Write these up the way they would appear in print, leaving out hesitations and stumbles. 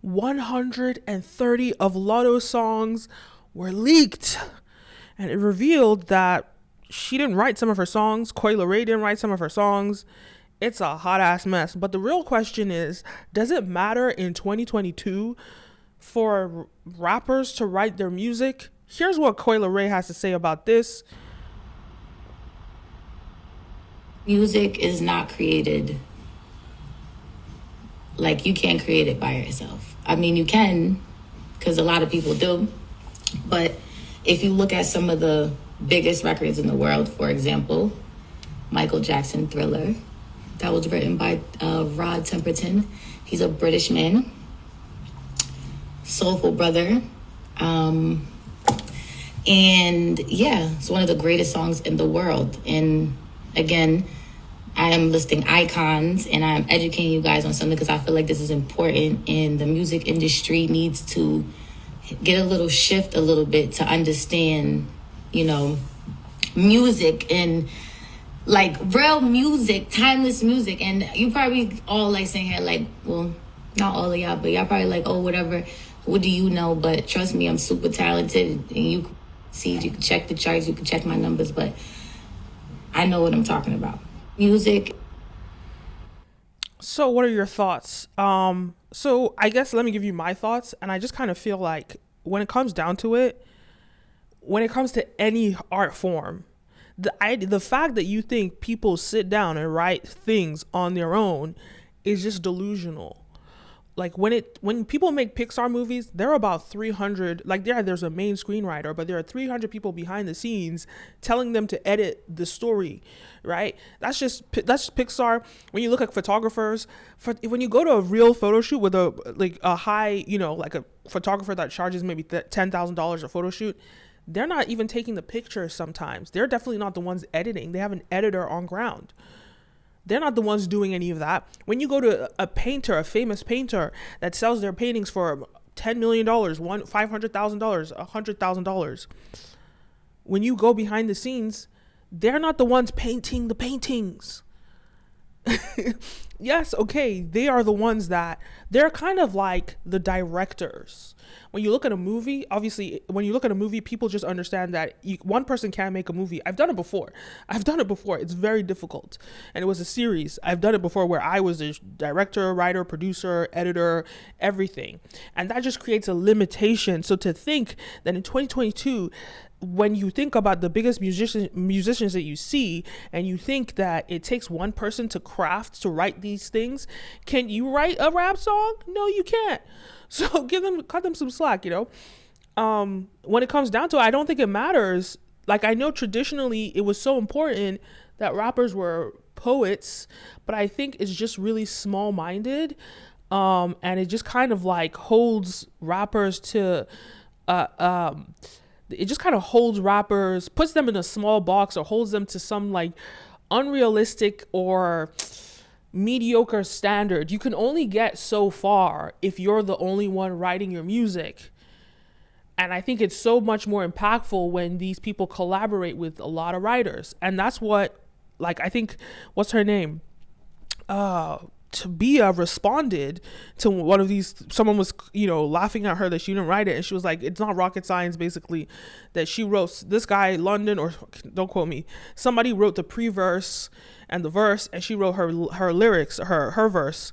130 of Lotto's songs were leaked. And it revealed that she didn't write some of her songs. Coi Leray didn't write some of her songs. It's a hot ass mess. But the real question is, does it matter in 2022 for rappers to write their music? Here's what Coi Leray has to say about this. Music is not created. Like, you can't create it by yourself. I mean, you can, because a lot of people do. But if you look at some of the biggest records in the world, for example, Michael Jackson Thriller, that was written by Rod Temperton. He's a British man, soulful brother. And yeah, it's one of the greatest songs in the world. And again, I am listing icons and I'm educating you guys on something because I feel like this is important, and the music industry needs to get a little shift a little bit to understand, music and like real music, timeless music. And you probably all like saying here, like, well, not all of y'all, but y'all probably like, oh, whatever, what do you know? But trust me, I'm super talented, and you can check the charts, you can check my numbers, but I know what I'm talking about. Music. So what are your thoughts? So I guess let me give you my thoughts. And I just kind of feel like when it comes down to it, when it comes to any art form, the fact that you think people sit down and write things on their own is just delusional. Like when people make Pixar movies, there are about 300, like there's a main screenwriter, but there are 300 people behind the scenes telling them to edit the story, right? That's Pixar. When you look at photographers, when you go to a real photo shoot with a high, like a photographer that charges maybe $10,000 a photo shoot, they're not even taking the pictures sometimes. They're definitely not the ones editing. They have an editor on ground. They're not the ones doing any of that. When you go to a painter, a famous painter that sells their paintings for $10 million, $500,000, $100,000, when you go behind the scenes, they're not the ones painting the paintings. Yes, okay, they are the ones they're kind of like the directors. When you look at a movie, obviously, people just understand that one person can't make a movie. I've done it before. It's very difficult. And it was a series. I've done it before where I was a director, writer, producer, editor, everything. And that just creates a limitation. So to think that in 2022, when you think about the biggest musicians that you see, and you think that it takes one person to write these things, can you write a rap song? No, you can't. So cut them some slack, when it comes down to it, I don't think it matters. Like, I know traditionally it was so important that rappers were poets, but I think it's just really small-minded, and it just kind of like holds rappers to it just kind of holds rappers, puts them in a small box, or holds them to some like unrealistic or mediocre standard. You can only get so far if you're the only one writing your music. And I think it's so much more impactful when these people collaborate with a lot of writers. And that's what, like, I think, what's her name? Tabia responded to one of these. Someone was, laughing at her that she didn't write it, and she was like, it's not rocket science, basically, that she wrote. This guy, London, or don't quote me, somebody wrote the pre-verse and the verse, and she wrote her lyrics, her verse.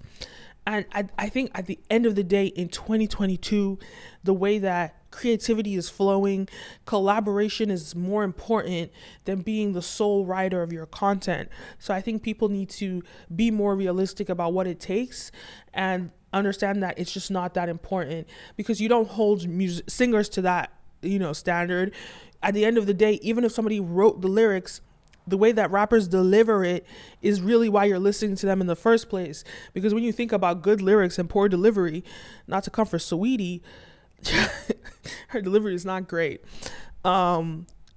And I think at the end of the day, in 2022, the way that creativity is flowing, collaboration is more important than being the sole writer of your content. So I think people need to be more realistic about what it takes and understand that it's just not that important, because you don't hold singers to that, standard. At the end of the day, even if somebody wrote the lyrics, the way that rappers deliver it is really why you're listening to them in the first place. Because when you think about good lyrics and poor delivery, not to come for Saweetie, her delivery is not great.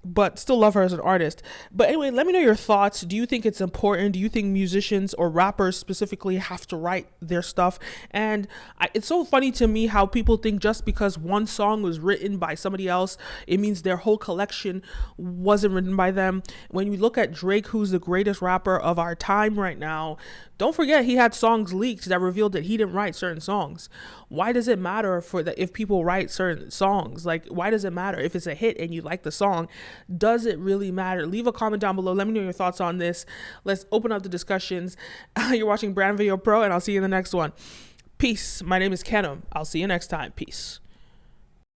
But still love her as an artist. But anyway, let me know your thoughts. Do you think it's important? Do you think musicians or rappers specifically have to write their stuff? And it's so funny to me how people think just because one song was written by somebody else, it means their whole collection wasn't written by them. When you look at Drake, who's the greatest rapper of our time right now, Don't forget, he had songs leaked that revealed that he didn't write certain songs. Why does it matter for that if people write certain songs? Like, why does it matter if it's a hit and you like the song? Does it really matter? Leave a comment down below. Let me know your thoughts on this. Let's open up the discussions. You're watching Brand Video Pro, and I'll see you in the next one. Peace. My name is Kenim. I'll see you next time. Peace.